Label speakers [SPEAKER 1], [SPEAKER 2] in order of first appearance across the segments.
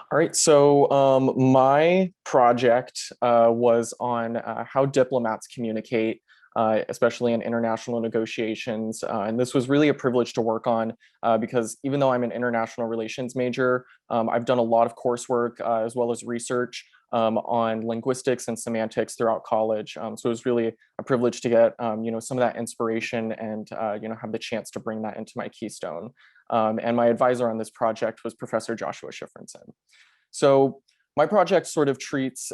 [SPEAKER 1] All right, so my project was on how diplomats communicate, especially in international negotiations. And this was really a privilege to work on because even though I'm an international relations major, I've done a lot of coursework as well as research on linguistics and semantics throughout college. So it was really a privilege to get some of that inspiration and have the chance to bring that into my Keystone. And my advisor on this project was Professor Joshua Schifrinson. So my project sort of treats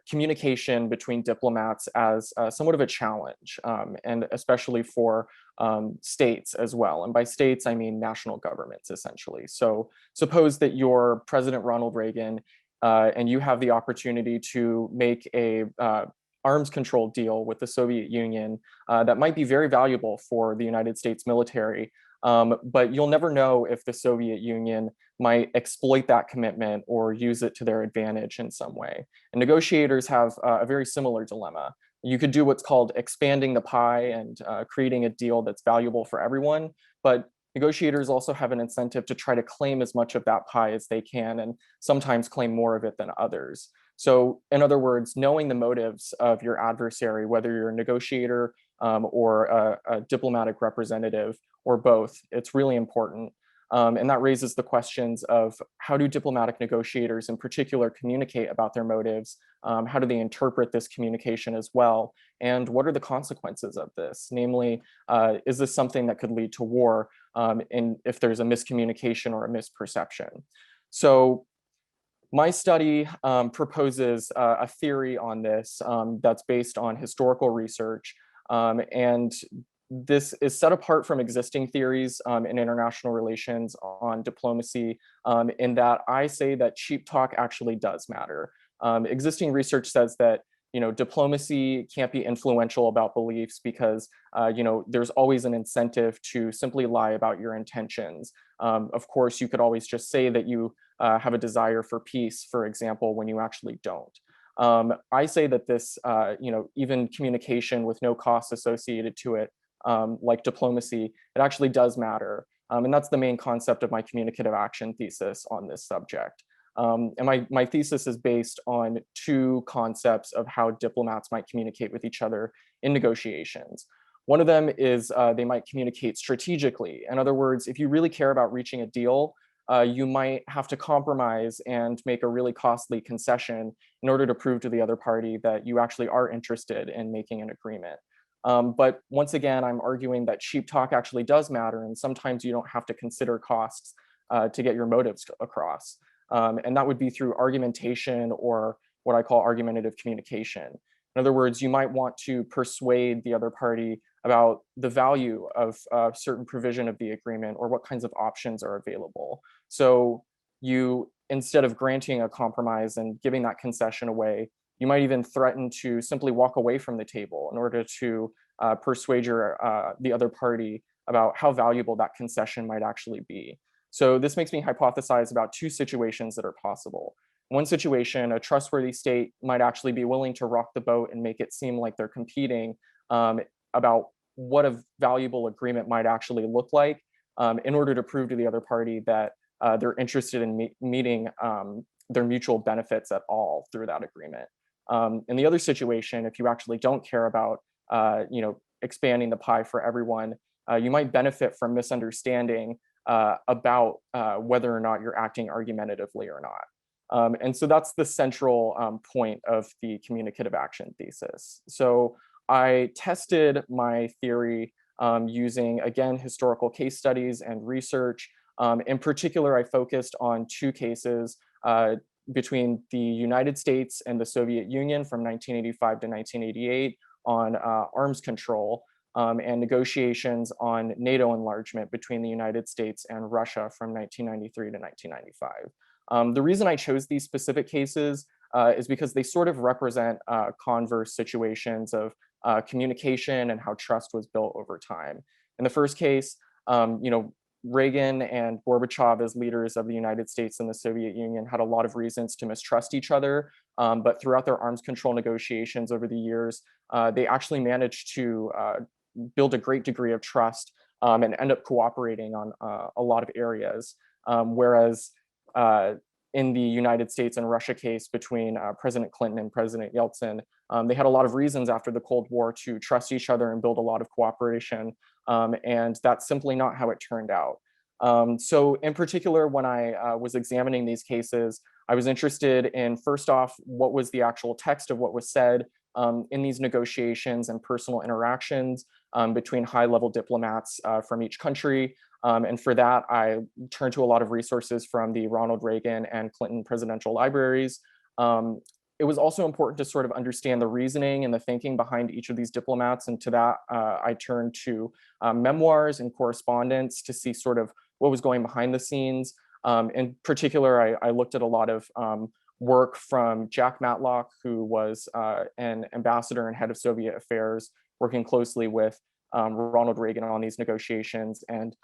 [SPEAKER 1] communication between diplomats as somewhat of a challenge, and especially for states as well. And by states, I mean national governments, essentially. So suppose that you're President Ronald Reagan and you have the opportunity to make a arms control deal with the Soviet Union that might be very valuable for the United States military. But you'll never know if the Soviet Union might exploit that commitment or use it to their advantage in some way. And negotiators have a very similar dilemma. You could do what's called expanding the pie and creating a deal that's valuable for everyone, but negotiators also have an incentive to try to claim as much of that pie as they can and sometimes claim more of it than others. So in other words, knowing the motives of your adversary, whether you're a negotiator or a diplomatic representative or both, it's really important. And that raises the questions of how do diplomatic negotiators in particular communicate about their motives? How do they interpret this communication as well? And what are the consequences of this? Namely, is this something that could lead to war if there's a miscommunication or a misperception? So my study proposes a theory on this that's based on historical research. And this is set apart from existing theories in international relations on diplomacy in that I say that cheap talk actually does matter. Existing research says that diplomacy can't be influential about beliefs because there's always an incentive to simply lie about your intentions. Of course, you could always just say that you have a desire for peace, for example, when you actually don't. I say that this, even communication with no costs associated to it, like diplomacy, it actually does matter. And that's the main concept of my communicative action thesis on this subject. And my thesis is based on two concepts of how diplomats might communicate with each other in negotiations. One of them is they might communicate strategically. In other words, if you really care about reaching a deal, you might have to compromise and make a really costly concession in order to prove to the other party that you actually are interested in making an agreement. But once again, I'm arguing that cheap talk actually does matter, and sometimes you don't have to consider costs to get your motives across. And that would be through argumentation or what I call argumentative communication. In other words, you might want to persuade the other party about the value of a certain provision of the agreement or what kinds of options are available. So you, instead of granting a compromise and giving that concession away, you might even threaten to simply walk away from the table in order to persuade the other party about how valuable that concession might actually be. So this makes me hypothesize about two situations that are possible. One situation, a trustworthy state might actually be willing to rock the boat and make it seem like they're competing about what a valuable agreement might actually look like in order to prove to the other party that they're interested in meeting their mutual benefits at all through that agreement. In the other situation, if you actually don't care about expanding the pie for everyone, you might benefit from misunderstanding about whether or not you're acting argumentatively or not. And so that's the central point of the communicative action thesis. So I tested my theory using, again, historical case studies and research. In particular, I focused on two cases between the United States and the Soviet Union from 1985 to 1988 on arms control and negotiations on NATO enlargement between the United States and Russia from 1993 to 1995. The reason I chose these specific cases is because they sort of represent converse situations of communication and how trust was built over time. In the first case, Reagan and Gorbachev as leaders of the United States and the Soviet Union had a lot of reasons to mistrust each other, but throughout their arms control negotiations over the years, they actually managed to build a great degree of trust and end up cooperating on a lot of areas. Whereas in the United States and Russia case between President Clinton and President Yeltsin. They had a lot of reasons after the Cold War to trust each other and build a lot of cooperation, and that's simply not how it turned out. So in particular, when I was examining these cases, I was interested in, first off, what was the actual text of what was said in these negotiations and personal interactions between high-level diplomats from each country. And for that, I turned to a lot of resources from the Ronald Reagan and Clinton presidential libraries. It was also important to sort of understand the reasoning and the thinking behind each of these diplomats. And to that, I turned to memoirs and correspondence to see sort of what was going behind the scenes. In particular, I looked at a lot of work from Jack Matlock, who was an ambassador and head of Soviet affairs, working closely with Ronald Reagan on these negotiations, and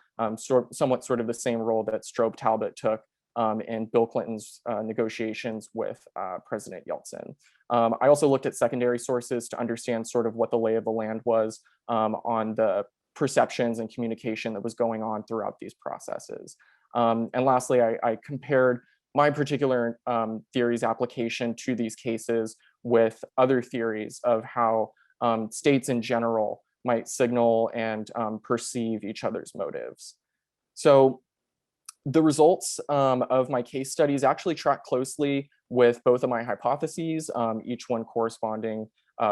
[SPEAKER 1] somewhat sort of the same role that Strobe Talbot took in Bill Clinton's negotiations with President Yeltsin. I also looked at secondary sources to understand sort of what the lay of the land was on the perceptions and communication that was going on throughout these processes. And lastly, I compared my particular theory's application to these cases with other theories of how states in general might signal and perceive each other's motives. So the results of my case studies actually track closely with both of my hypotheses, each one corresponding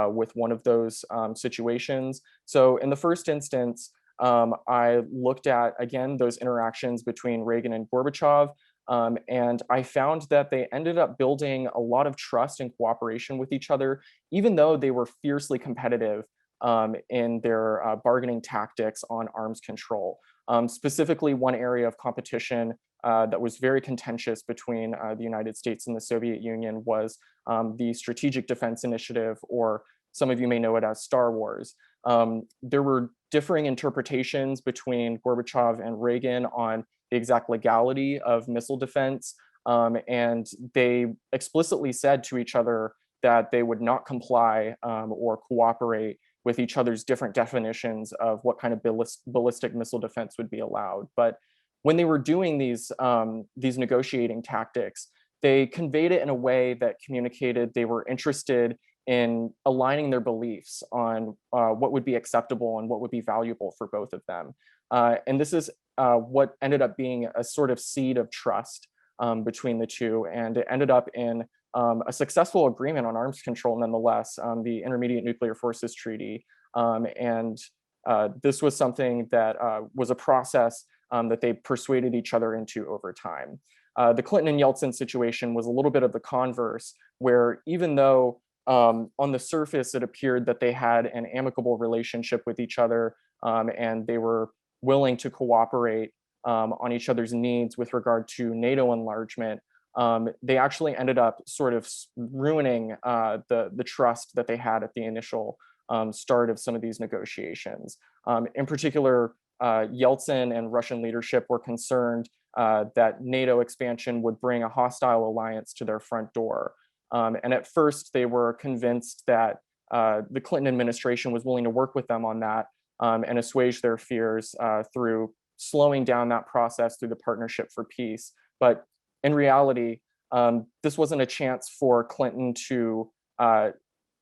[SPEAKER 1] with one of those situations. So in the first instance, I looked at, again, those interactions between Reagan and Gorbachev, and I found that they ended up building a lot of trust and cooperation with each other, even though they were fiercely competitive in their bargaining tactics on arms control. Specifically, one area of competition that was very contentious between the United States and the Soviet Union was the Strategic Defense Initiative, or some of you may know it as Star Wars. There were differing interpretations between Gorbachev and Reagan on the exact legality of missile defense, and they explicitly said to each other that they would not comply or cooperate with each other's different definitions of what kind of ballistic missile defense would be allowed. But when they were doing these negotiating tactics, they conveyed it in a way that communicated they were interested in aligning their beliefs on what would be acceptable and what would be valuable for both of them. And this is what ended up being a sort of seed of trust between the two. And it ended up in a successful agreement on arms control, nonetheless, the Intermediate Nuclear Forces Treaty. And this was something that was a process that they persuaded each other into over time. The Clinton and Yeltsin situation was a little bit of the converse, where even though on the surface it appeared that they had an amicable relationship with each other and they were willing to cooperate on each other's needs with regard to NATO enlargement, they actually ended up sort of ruining the trust that they had at the initial start of some of these negotiations. In particular, Yeltsin and Russian leadership were concerned that NATO expansion would bring a hostile alliance to their front door. And at first, they were convinced that the Clinton administration was willing to work with them on that and assuage their fears through slowing down that process through the Partnership for Peace. But in reality, this wasn't a chance for Clinton to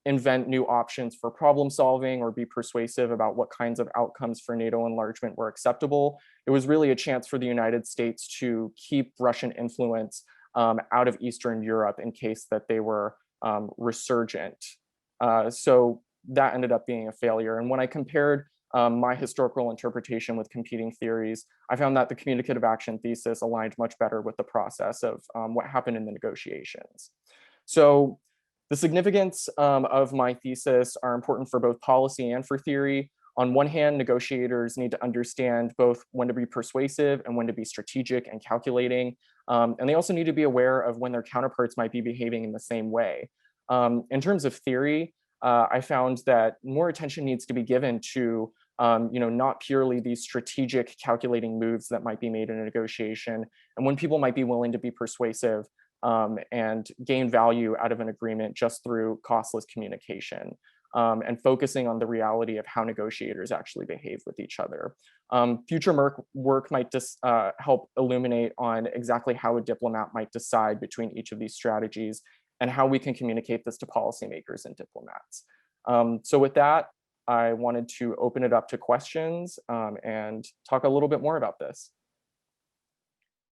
[SPEAKER 1] invent new options for problem solving or be persuasive about what kinds of outcomes for NATO enlargement were acceptable. It was really a chance for the United States to keep Russian influence out of Eastern Europe in case that they were resurgent. So that ended up being a failure. And when I compared my historical interpretation with competing theories, I found that the communicative action thesis aligned much better with the process of what happened in the negotiations. So the significance of my thesis are important for both policy and for theory. On one hand, negotiators need to understand both when to be persuasive and when to be strategic and calculating. And they also need to be aware of when their counterparts might be behaving in the same way. In terms of theory, I found that more attention needs to be given to not purely these strategic calculating moves that might be made in a negotiation, and when people might be willing to be persuasive and gain value out of an agreement just through costless communication. and focusing on the reality of how negotiators actually behave with each other. Future work might help illuminate on exactly how a diplomat might decide between each of these strategies and how we can communicate this to policymakers and diplomats. So with that, I wanted to open it up to questions and talk a little bit more about this.